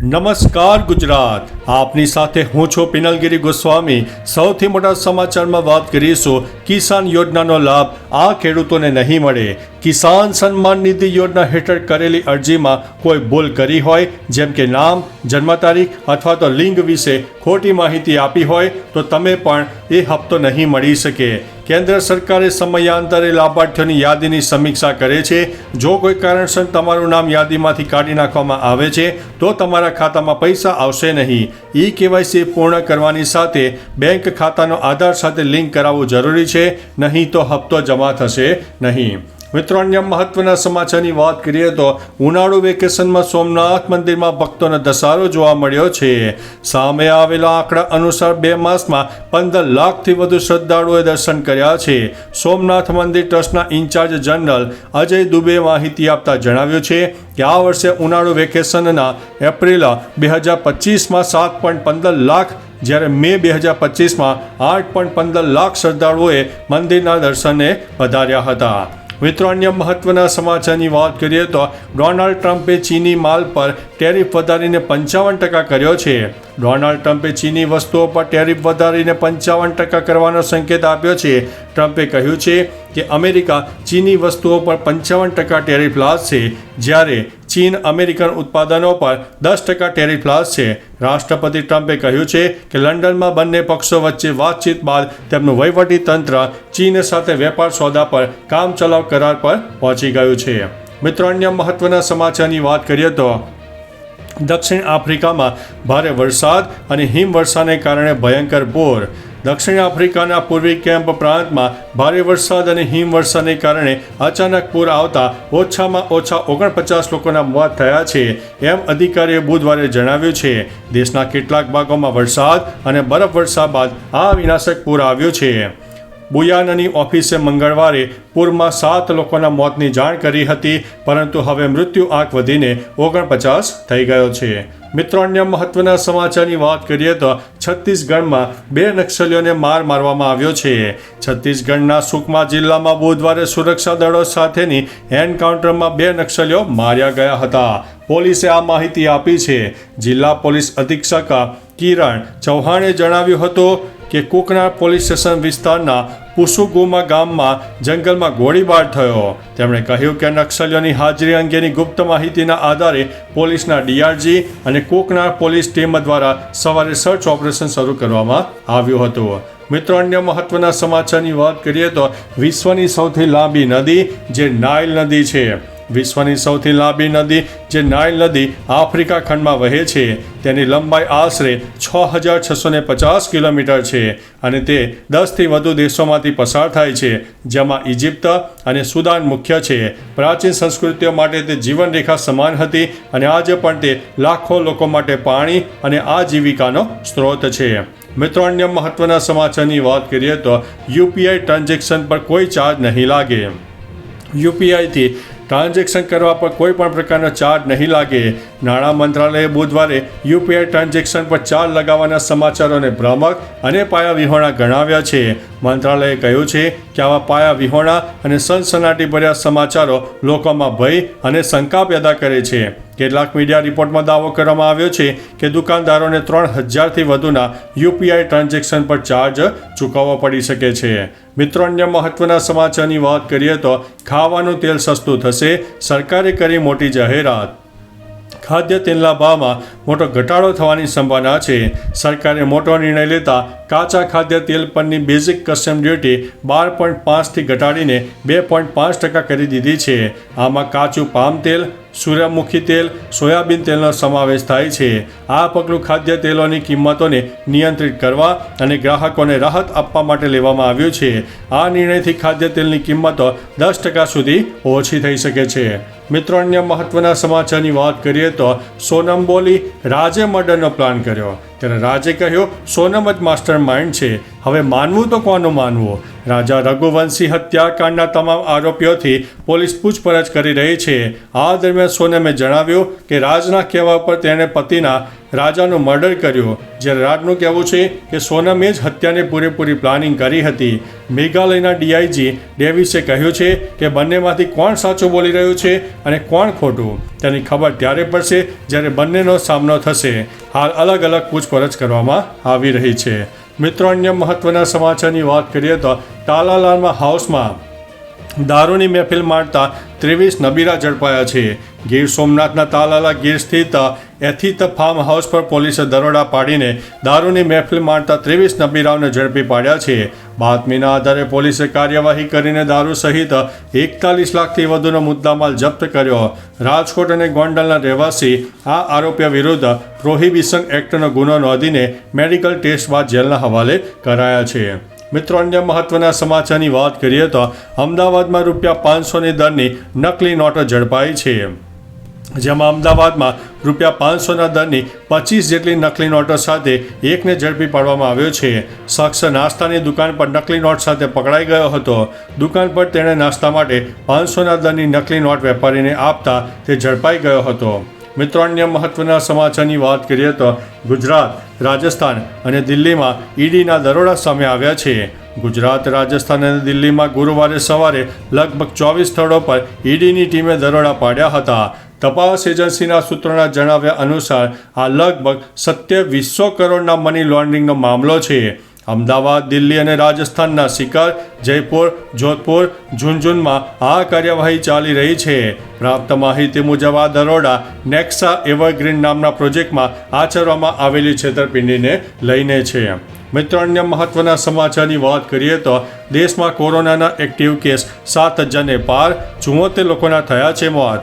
નમસ્કાર ગુજરાત, આપની સાથે હું છું પિનલગીરી ગોસ્વામી। સૌથી મોટા સમાચારમાં વાત કરીશું કિસાન યોજનાનો લાભ આ ખેડૂતોને નહીં મળે। કિસાન સન્માન નિધિ યોજના હેઠળ કરેલી અરજીમાં કોઈ ભૂલ કરી હોય, જેમ કે નામ, જન્મ તારીખ અથવા તો લિંગ વિશે ખોટી માહિતી આપી હોય તો તમે પણ એ હપ્તો નહીં મળી શકે। કેન્દ્ર સરકારે સમયાંતરે લાભાર્થીઓની યાદીની સમીક્ષા કરે છે। જો કોઈ કારણસર તમારું નામ યાદીમાંથી કાઢી નાખવામાં આવે છે તો તમારા ખાતામાં પૈસા આવશે નહીં। KYC પૂર્ણ કરવાની સાથે બેંક ખાતાનો આધાર સાથે લિંક કરાવવું જરૂરી છે, નહીં તો હપ્તો જમા થશે નહીં। મિત્રો, અન્ય મહત્વના સમાચારની વાત કરીએ તો ઉનાળુ વેકેશનમાં સોમનાથ મંદિરમાં ભક્તોનો ધસારો જોવા મળ્યો છે। સામે આવેલા આંકડા અનુસાર 2 માસમાં 15 લાખથી વધુ શ્રદ્ધાળુઓએ દર્શન કર્યા છે। સોમનાથ મંદિર ટ્રસ્ટના ઇન્ચાર્જ જનરલ અજય દુબે માહિતી આપતા જણાવ્યું છે કે આ વર્ષે ઉનાળુ વેકેશનના એપ્રિલ 2025માં 7.15 લાખ જ્યારે મે 2025માં 8.15 લાખ શ્રદ્ધાળુઓએ મંદિરના દર્શને પધાર્યા હતા। મિત્રો, અન્ય મહત્વના સમાચારની વાત કરીએ તો ડોનાલ્ડ ટ્રમ્પે ચીની માલ પર ટેરિફ વધારીને 55% કર્યો છે। ડોનાલ્ડ ટ્રમ્પે ચીની વસ્તુઓ પર ટેરિફ વધારીને 55% કરવાનો સંકેત આપ્યો છે। ટ્રમ્પે કહ્યું છે કે અમેરિકા ચીની વસ્તુઓ પર 55% ટેરિફ લાદશે, જ્યારે ચીન અમેરિકન ઉત્પાદનો પર 10% ટેરિફ લાદશે। રાષ્ટ્રપતિ ટ્રમ્પે કહ્યું છે કે લંડનમાં બંને પક્ષો વચ્ચે વાતચીત બાદ તેમનું વહીવટી તંત્ર ચીન સાથે વેપાર સોદા પર કામચલાઉ કરાર પર પહોંચી ગયું છે। મિત્રો, અન્ય મહત્વના સમાચારની વાત કરીએ તો દક્ષિણ આફ્રિકામાં ભારે વરસાદ અને હિમવર્ષાને કારણે ભયંકર પૂર। દક્ષિણ આફ્રિકાના પૂર્વી કેમ્પ પ્રાંતમાં ભારે વરસાદ અને હિમવર્ષાને કારણે અચાનક પૂર આવતા ઓછામાં ઓછા 49 લોકોના મોત થયા છે, એમ અધિકારીએ બુધવારે જણાવ્યું છે। દેશના કેટલાક ભાગોમાં વરસાદ અને બરફવર્ષા બાદ આ વિનાશક પૂર આવ્યું છે। બુયાનની ઓફિસે મંગળવારે પૂરમાં 7 લોકોના મોતની જાણ કરી હતી, પરંતુ હવે મૃત્યુ આંક વધીને 49 થઈ ગયો છે। મિત્રો, અન્ય મહત્વના સમાચારની વાત કરીએ તો છત્તીસગઢમાં 2 નક્સલીઓને મારવામાં આવ્યો છે। છત્તીસગઢના સુકમા જિલ્લામાં બુધવારે સુરક્ષા દળો સાથેની એન્કાઉન્ટરમાં 2 નક્સલીઓ માર્યા ગયા હતા। પોલીસે આ માહિતી આપી છે। જિલ્લા પોલીસ અધિક્ષક કિરણ ચૌહાણે જણાવ્યું હતું કે કુકના પોલીસ સ્ટેશન વિસ્તારના પુસુગુમા ગામમાં જંગલમાં ગોળીબાર થયો। તેમણે કહ્યું કે નક્સલીઓની હાજરી અંગેની ગુપ્ત માહિતીના આધારે પોલીસના DRG અને કુકના પોલીસ ટીમ દ્વારા સવારે સર્ચ ઓપરેશન શરૂ કરવામાં આવ્યું હતું। મિત્રો, અન્ય મહત્વના સમાચારની વાત કરીએ તો વિશ્વની સૌથી લાંબી નદી જે નાઇલ નદી છે। વિશ્વની સૌથી લાંબી નદી જે નાઇલ નદી આફ્રિકા ખંડમાં વહે છે, તેની લંબાઈ આશરે 6,650 કિલોમીટર છે અને તે 10થી વધુ દેશોમાંથી પસાર થાય છે, જેમાં ઇજિપ્ત અને સુદાન મુખ્ય છે। પ્રાચીન સંસ્કૃતિઓ માટે તે જીવનરેખા સમાન હતી અને આજે પણ તે લાખો લોકો માટે પાણી અને આજીવિકાનો સ્ત્રોત છે। મિત્રો, અન્ય મહત્વના સમાચારની વાત કરીએ તો UPI ટ્રાન્ઝેક્શન પર કોઈ ચાર્જ નહીં લાગે। UPIથી ટ્રાન્ઝેક્શન કરવા પર કોઈ પણ પ્રકારનો ચાર્જ નહીં લાગે। નાણાં મંત્રાલયે બુધવારે UPI ટ્રાન્ઝેક્શન પર ચાર્જ લગાવવાના સમાચારોને ભ્રામક અને પાયાવિહોણા ગણાવ્યા છે। મંત્રાલયે કહ્યું છે કે આવા પાયાવિહોણા અને સનસનાટીભર્યા સમાચારો લોકોમાં ભય અને શંકા પેદા કરે છે। કેટલાક મીડિયા રિપોર્ટમાં દાવો કરવામાં આવ્યો છે કે દુકાનદારોને 3,000થી વધુના UPI ટ્રાન્ઝેક્શન પર ચાર્જ ચૂકવવો પડી શકે છે। મિત્રો, અન્ય મહત્વના સમાચારની વાત કરીએ તો ખાવાનું તેલ સસ્તું થશે, સરકારે કરી મોટી જાહેરાત। ખાદ્ય તેલના ભાવમાં મોટો ઘટાડો થવાની સંભાવના છે। સરકારે મોટો નિર્ણય લેતા કાચા ખાદ્ય તેલ પરની બેઝિક કસ્ટમ ડ્યુટી 12.5થી ઘટાડીને 2.5% કરી દીધી છે। આમાં કાચું પામ તેલ, સૂર્યમુખી તેલ, સોયાબીન તેલનો સમાવેશ થાય છે। આ પગલું ખાદ્ય તેલોની કિંમતોને નિયંત્રિત કરવા અને ગ્રાહકોને રાહત આપવા માટે લેવામાં આવ્યું છે। આ નિર્ણયથી ખાદ્ય તેલની કિંમતો 10% સુધી ઓછી થઈ શકે છે। મિત્રો, અન્ય મહત્વના સમાચારની વાત કરીએ તો સોનમ બોલી રાજે મર્ડરનો પ્લાન કર્યો, ત્યારે રાજે કહ્યું સોનમ જ માસ્ટર માઇન્ડ છે। હવે માનવું તો કોનું માનવું? રાજા રઘુવંશી હત્યાકાંડના તમામ આરોપીઓથી પોલીસ પૂછપરછ કરી રહી છે। આ દરમિયાન સોનમે જણાવ્યું કે રાજના કહેવા પર તેણે પતિના રાજાનું મર્ડર કર્યું, જ્યારે રાજનું કહેવું છે કે સોનમે જ હત્યાને પૂરેપૂરી પ્લાનિંગ કરી હતી। મેઘાલયના DIG ડેવિસે કહ્યું છે કે બંનેમાંથી કોણ સાચું બોલી રહ્યું છે અને કોણ ખોટું તેની ખબર ત્યારે પડશે જ્યારે બંનેનો સામનો થશે. હાલ અલગ અલગ પૂછપરછ કરવામાં આવી રહી છે. મિત્રો, અન્ય મહત્વના સમાચારની વાત કરીએ તો તાલાલામાં હાઉસમાં દારૂની મહેફિલ માણતા 23 નબીરા ઝડપાયા છે. ગીર સોમનાથના તાલાલા ગીર સ્થિત એથિત ફાર્મ હાઉસ પર પોલીસે દરોડા પાડીને દારૂની મહેફિલ માણતા 23 નબીરાઓને ઝડપી પાડ્યા છે. બાતમીના આધારે પોલીસે કાર્યવાહી કરીને દારૂ સહિત 41 લાખથી વધુનો મુદ્દામાલ જપ્ત કર્યો. રાજકોટ અને ગોંડલના રહેવાસી આ આરોપીઓ વિરુદ્ધ પ્રોહિબિશન એક્ટનો ગુનો નોંધીને મેડિકલ ટેસ્ટ બાદ જેલના હવાલે કરાયા છે. મિત્રો, અન્ય મહત્વના સમાચારની વાત કરીએ તો અમદાવાદમાં ₹500ની દરની નકલી નોટો ઝડપાઈ છે. જેમાં અમદાવાદમાં ₹500ના દરની 25 જેટલી નકલી નોટો સાથે એકને ઝડપી પાડવામાં આવ્યો છે. શખ્સ નાસ્તાની દુકાન પર નકલી નોટ સાથે પકડાઈ ગયો હતો. દુકાન પર તેણે નાસ્તા માટે 500ના દરની નકલી નોટ વેપારીને આપતા તે ઝડપાઈ ગયો હતો. મિત્રો, અન્ય મહત્વના સમાચારની વાત કરીએ તો ગુજરાત, રાજસ્થાન અને દિલ્હીમાં ઈડીના દરોડા સામે આવ્યા છે. ગુજરાત, રાજસ્થાન અને દિલ્હીમાં ગુરુવારે સવારે લગભગ 24 સ્થળો પર ઈડીની ટીમે દરોડા પાડ્યા હતા. તપાસ એજન્સીના સૂત્રોના જણાવ્યા અનુસાર આ લગભગ 2700 કરોડના મની લોન્ડરિંગનો મામલો છે. અમદાવાદ, દિલ્હી અને રાજસ્થાનના સિકર, જયપુર, જોધપુર, ઝુંઝુનમાં આ કાર્યવાહી ચાલી રહી છે. પ્રાપ્ત માહિતી મુજબ આ દરોડા નેક્સા એવરગ્રીન નામના પ્રોજેક્ટમાં આચરવામાં આવેલી છેતરપિંડીને લઈને છે. મિત્રો, અન્ય મહત્વના સમાચારની વાત કરીએ તો દેશમાં કોરોનાના એક્ટિવ કેસ 7,000ને પાર, 74 લોકોના થયા છે મોત.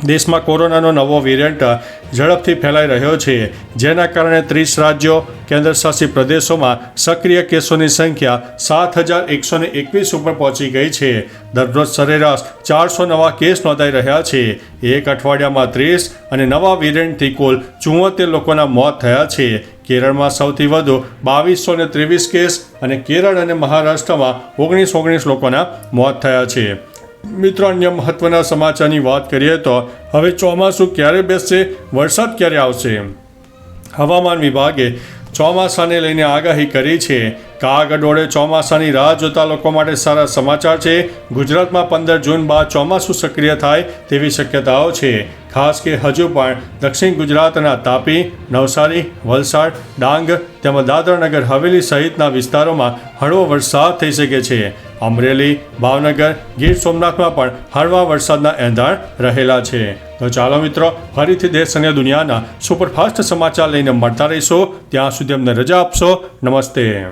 દેશમાં કોરોનાનો નવો વેરિયન્ટ ઝડપથી ફેલાઈ રહ્યો છે, જેના કારણે 30 રાજ્યો, કેન્દ્રશાસિત પ્રદેશોમાં સક્રિય કેસોની સંખ્યા 7,121 ઉપર પહોંચી ગઈ છે. દરરોજ સરેરાશ 400 નવા કેસ નોંધાઈ રહ્યા છે. એક અઠવાડિયામાં 30 અને નવા વેરિયન્ટથી કુલ 74 લોકોના મોત થયા છે. કેરળમાં સૌથી વધુ 2223 કેસ અને કેરળ અને મહારાષ્ટ્રમાં 19 લોકોના મોત થયા છે. મિત્રો, અન્ય મહત્વના સમાચારની વાત કરીએ તો હવે ચોમાસું ક્યારે બેસશે, વરસાદ ક્યારે આવશે? હવામાન વિભાગે ચોમાસાને લઈને આગાહી કરી છે. કાગડોળે ચોમાસાની રાહ જોતા લોકો માટે સારા સમાચાર છે. ગુજરાતમાં 15 જૂન બાદ ચોમાસું સક્રિય થાય તેવી શક્યતાઓ છે. ખાસ કે હજુ પણ દક્ષિણ ગુજરાતના તાપી, નવસારી, વલસાડ, ડાંગ તેમજ દાદરાનગર હવેલી સહિતના વિસ્તારોમાં હળવો વરસાદ થઈ શકે છે. અમરેલી, ભાવનગર, ગીર સોમનાથમાં પણ હળવા વરસાદના એંધાણ રહેલા છે. તો ચાલો મિત્રો, ફરીથી દેશ અને દુનિયાના સુપરફાસ્ટ સમાચાર લઈને મળતા રહીશો. ત્યાં સુધી અમને રજા આપશો. નમસ્તે.